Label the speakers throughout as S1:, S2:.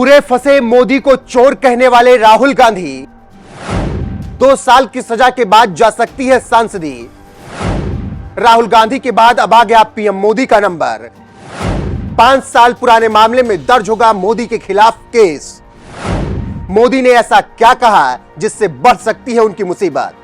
S1: बुरे फंसे मोदी को चोर कहने वाले राहुल गांधी 2 साल की सजा के बाद जा सकती है सांसदी। राहुल गांधी के बाद अब आ गया पीएम मोदी का नंबर। 5 साल पुराने मामले में दर्ज होगा मोदी के खिलाफ केस। मोदी ने ऐसा क्या कहा जिससे बढ़ सकती है उनकी मुसीबत।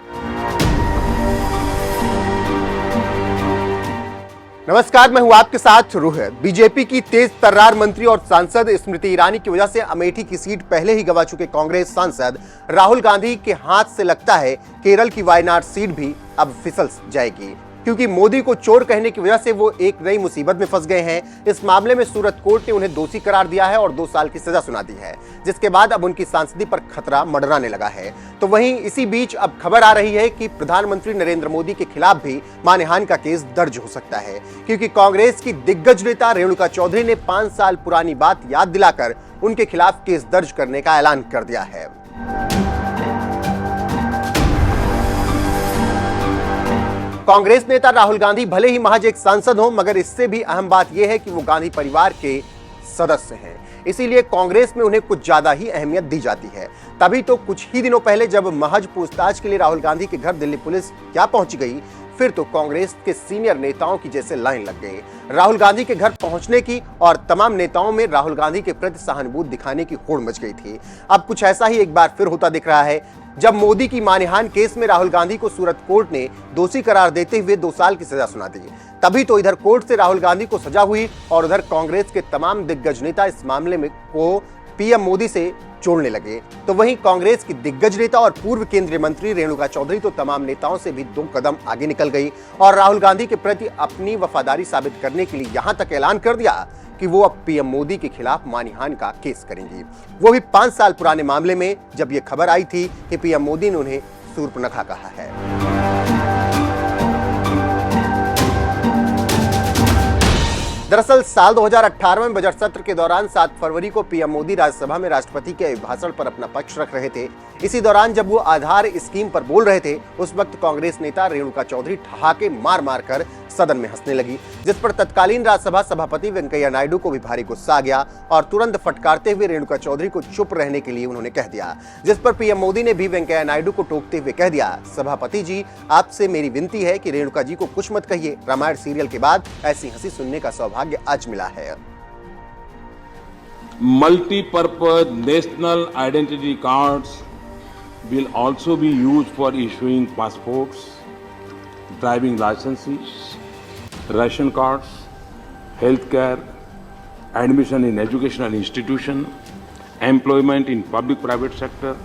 S1: नमस्कार, मैं हूं आपके साथ रोहित। बीजेपी की तेज तर्रार मंत्री और सांसद स्मृति ईरानी की वजह से अमेठी की सीट पहले ही गंवा चुके कांग्रेस सांसद राहुल गांधी के हाथ से लगता है केरल की वायनाड सीट भी अब फिसल जाएगी, क्योंकि मोदी को चोर कहने की वजह से वो एक नई मुसीबत में फंस गए हैं। इस मामले में सूरत कोर्ट ने उन्हें दोषी करार दिया है और 2 साल की सजा सुना दी है, जिसके बाद अब उनकी सांसदी पर खतरा मंडराने लगा है। तो वहीं इसी बीच अब खबर आ रही है कि प्रधानमंत्री नरेंद्र मोदी के खिलाफ भी मानहानि का केस दर्ज हो सकता है, क्योंकि कांग्रेस की दिग्गज नेता रेणुका चौधरी ने 5 साल पुरानी बात याद दिलाकर उनके खिलाफ केस दर्ज करने का ऐलान कर दिया है। कांग्रेस नेता राहुल गांधी भले ही महज एक सांसद हो, मगर इससे भी अहम बात यह है कि वो गांधी परिवार के सदस्य हैं, इसीलिए कांग्रेस में उन्हें कुछ ज्यादा ही अहमियत दी जाती है। तभी तो कुछ ही दिनों पहले जब महज पूछताछ के लिए राहुल गांधी के घर दिल्ली पुलिस क्या पहुंच गई, फिर तो कांग्रेस के सीनियर नेताओं की जैसे लाइन लग गई राहुल गांधी के घर पहुंचने की, और तमाम नेताओं में राहुल गांधी के प्रति सहानुभूति दिखाने की होड़ मच गई थी। अब कुछ ऐसा ही एक बार फिर होता दिख रहा है, जब मोदी की मानहानि केस में राहुल गांधी को सूरत कोर्ट ने दोषी करार देते हुए 2 साल की सजा सुना दी। तभी तो इधर कोर्ट से राहुल गांधी को सजा हुई और उधर कांग्रेस के तमाम दिग्गज नेता इस मामले में को पीएम मोदी से जोड़ने लगे। तो वहीं कांग्रेस की दिग्गज नेता और पूर्व केंद्रीय मंत्री रेणुका चौधरी तो तमाम नेताओं से भी 2 कदम आगे निकल गई और राहुल गांधी के प्रति अपनी वफादारी साबित करने के लिए यहां तक ऐलान कर दिया कि वो अब पीएम मोदी के खिलाफ मानहानि का केस करेंगी, वो भी 5 साल पुराने मामले में, जब ये खबर आई थी कि पीएम मोदी ने उन्हें शूर्पणखा कहा है। दरअसल साल 2018 में बजट सत्र के दौरान 7 फरवरी को पीएम मोदी राज्यसभा में राष्ट्रपति के अभिभाषण पर अपना पक्ष रख रहे थे। इसी दौरान जब वो आधार स्कीम पर बोल रहे थे, उस वक्त कांग्रेस नेता रेणुका चौधरी ठहाके मार मार कर सदन में हंसने लगी, जिस पर तत्कालीन राज्यसभा सभापति वेंकैया नायडू को भी भारी गुस्सा आ गया और तुरंत फटकारते हुए रेणुका चौधरी को चुप रहने के लिए उन्होंने कह दिया, जिस पर पीएम मोदी ने भी वेंकैया नायडू को टोकते हुए कह दिया, सभापति जी, आपसे मेरी विनती है कि रेणुका जी को कुछ मत कहिए। रामायण सीरियल के बाद ऐसी हंसी सुनने का सौभाग्य आज मिला है।
S2: Multi-purpose national identity cards will also be used for issuing passports, driving licenses, ration cards, healthcare, admission in educational institution, employment in public-private sector,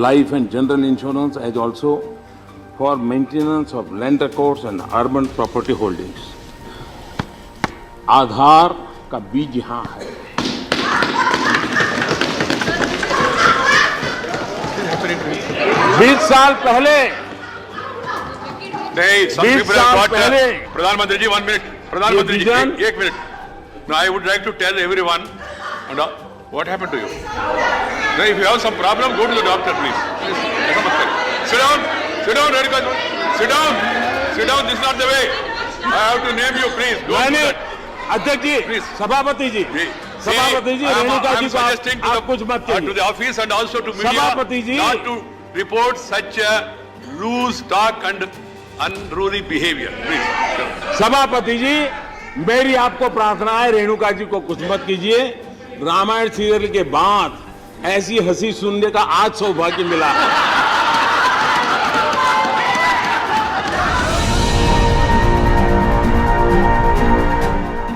S2: life and general insurance, as also for maintenance of land records and urban property holdings. आधार का बीज यहाँ है। 20 साल पहले
S3: नहीं, प्रधानमंत्री जी 1 minute, प्रधानमंत्री जी 1 minute. Now I would like to tell everyone, what happened to you? No, if you have some problem, go to the doctor, please. ऐसा मत करें। Sit down, Redika, sit down. This is not the way. I have to name you, please. Don't do that.
S2: अध्यक्ष जी, सभापति जी, रेणुका जी को आप कुछ मत कहिए।
S3: To the office and also to media,
S2: सभापति जी,
S3: not to report such a loose talk and unruly behavior, please.
S2: सभापति जी, मेरी आपको प्रार्थना है, रेणुका जी को कुछ मत कीजिए। रामायण सीरियल के बाद ऐसी हंसी सुनने का आज सौभाग्य मिला है।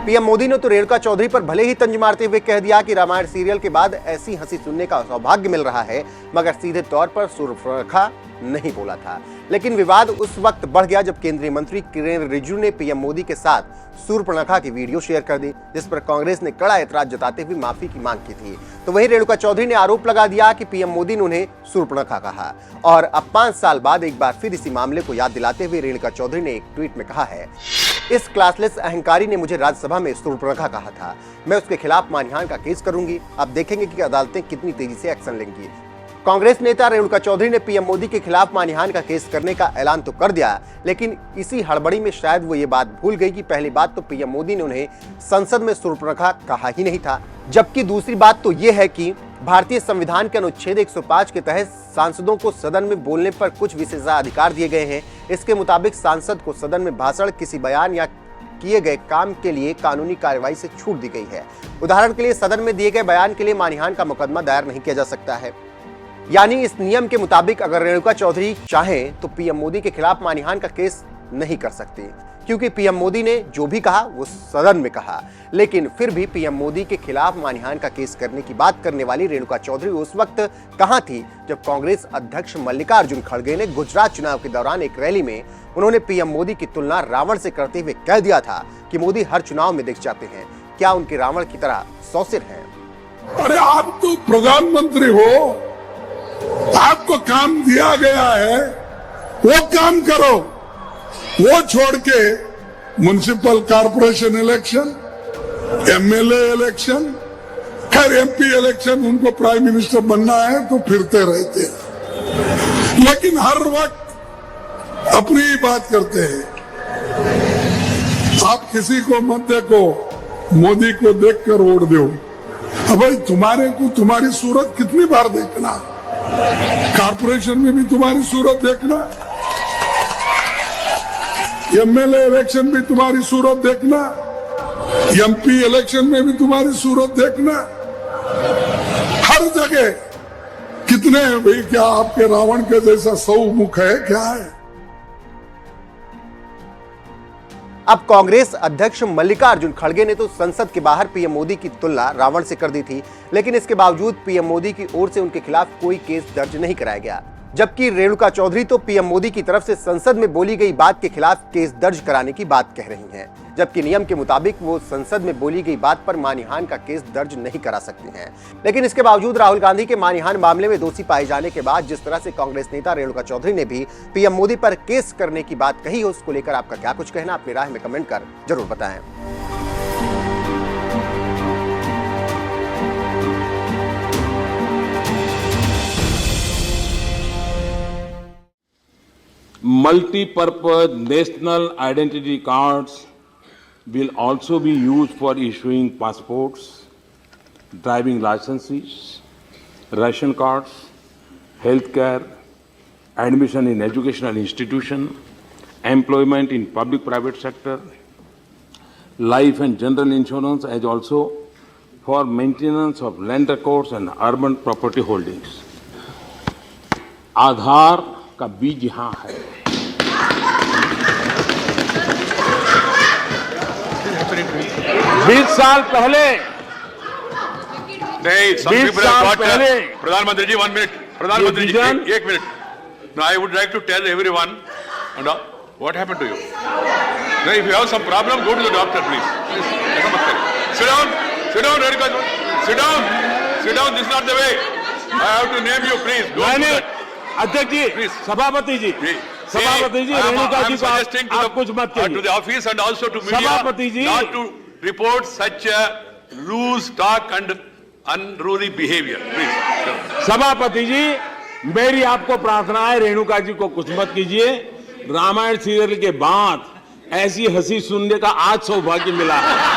S1: पीएम मोदी ने तो रेणुका चौधरी पर भले ही तंज मारते हुए कह दिया कि रामायण सीरियल के बाद ऐसी हंसी सुनने का सौभाग्य मिल रहा है, मगर सीधे तौर पर शूर्पणखा नहीं बोला था। लेकिन विवाद उस वक्त बढ़ गया जब केंद्रीय मंत्री किरेन रिजिजू ने पीएम मोदी के साथ शूर्पणखा की वीडियो शेयर कर दी, जिस पर कांग्रेस ने कड़ा ऐतराज जताते हुए माफी की मांग की थी। तो वहीं रेणुका चौधरी ने आरोप लगा दिया कि पीएम मोदी ने उन्हें शूर्पणखा कहा, और अब 5 साल बाद एक बार फिर इसी मामले को याद दिलाते हुए रेणुका चौधरी ने एक ट्वीट में कहा है, इस क्लासलेस अहंकारी ने मुझे राज्यसभा में शूर्पणखा कहा था, मैं उसके खिलाफ मानहानि का केस करूंगी। अब देखेंगे कि अदालतें कितनी तेजी से एक्शन लेंगी। कांग्रेस नेता रेणुका चौधरी ने पीएम मोदी के खिलाफ मानहानि का केस करने का ऐलान तो कर दिया, लेकिन इसी हड़बड़ी में शायद वो ये बात भूल गई कि पहली बात तो पीएम मोदी ने उन्हें संसद में शूर्पणखा कहा ही नहीं था, जबकि दूसरी बात तो ये है कि भारतीय संविधान के अनुच्छेद 105 के तहत सांसदों को सदन में बोलने पर कुछ विशेषाधिकार दिए गए हैं। इसके मुताबिक सांसद को सदन में भाषण, किसी बयान या किए गए काम के लिए कानूनी कार्रवाई से छूट दी गई है। उदाहरण के लिए सदन में दिए गए बयान के लिए मानहानि का मुकदमा दायर नहीं किया जा सकता है। यानी इस नियम के मुताबिक अगर रेणुका चौधरी चाहें तो पीएम मोदी के खिलाफ मानहानि का केस नहीं कर सकती, क्योंकि पीएम मोदी ने जो भी कहा वो सदन में कहा। लेकिन फिर भी पीएम मोदी के खिलाफ मानहानि का केस करने की बात करने वाली रेणुका चौधरी उस वक्त कहां थी जब कांग्रेस अध्यक्ष मल्लिकार्जुन खड़गे ने गुजरात चुनाव के दौरान एक रैली में उन्होंने पीएम मोदी की तुलना रावण से करते हुए कह दिया था कि मोदी हर चुनाव में दिख जाते हैं, क्या उनके रावण की तरह 100 सिर हैं?
S4: अरे आप तो प्रधानमंत्री हो, आपको काम दिया गया है, वो काम करो। वो छोड़ के municipal corporation election, MLA election, खैर एमपी इलेक्शन, उनको प्राइम मिनिस्टर बनना है तो फिरते रहते हैं, लेकिन हर वक्त अपनी ही बात करते हैं। आप किसी को मत देखो, मोदी को देखकर वोट दो। अब भाई तुम्हारे को तुम्हारी सूरत कितनी बार देखना, कॉर्पोरेशन में भी तुम्हारी सूरत देखना, एमएलए इलेक्शन भी तुम्हारी सूरत देखना, एमपी इलेक्शन में भी तुम्हारी सूरत देखना, हर जगह कितने हैं भाई? क्या आपके रावण के जैसा 100 मुख है क्या है?
S1: अब कांग्रेस अध्यक्ष मल्लिकार्जुन खड़गे ने तो संसद के बाहर पीएम मोदी की तुलना रावण से कर दी थी, लेकिन इसके बावजूद पीएम मोदी की ओर से उनके खिलाफ कोई केस दर्ज नहीं कराया गया। जबकि रेणुका चौधरी तो पीएम मोदी की तरफ से संसद में बोली गई बात के खिलाफ केस दर्ज कराने की बात कह रही हैं, जबकि नियम के मुताबिक वो संसद में बोली गई बात पर मानहानि का केस दर्ज नहीं करा सकती हैं। लेकिन इसके बावजूद राहुल गांधी के मानहानि मामले में दोषी पाए जाने के बाद जिस तरह से कांग्रेस नेता रेणुका चौधरी ने भी पीएम मोदी पर केस करने की बात कही है, उसको लेकर आपका क्या कुछ कहना, अपनी राय में कमेंट कर जरूर बताएं।
S2: Multi-purpose national identity cards will also be used for issuing passports, driving licenses, ration cards, healthcare, admission in educational institution, employment in public-private sector, life and general insurance, as also for maintenance of land records and urban property holdings. आधार का बीज यहाँ है। बीस साल पहले
S3: नहीं, प्रधानमंत्री जी 1 minute, प्रधानमंत्री जी 1 minute. Now I would like to tell everyone, and what happened to you? Now if you have some problem, go to the doctor, please. Sit down, sit down, Redika, sit down, sit down. This is not the way. I have to name you, please. Don't do that.
S2: अध्यक्ष जी, सभापति जी, सभापति जी, रेणुका जी को आप कुछ मत कहिए।
S3: To the office and also to media,
S2: सभापति जी,
S3: not to report such a loose talk and unruly behavior, please.
S2: सभापति जी, मेरी आपको प्रार्थना है, रेणुका जी को कुछ मत कीजिए। रामायण सीरियल के बाद ऐसी हंसी सुनने का आज सौभाग्य मिला है।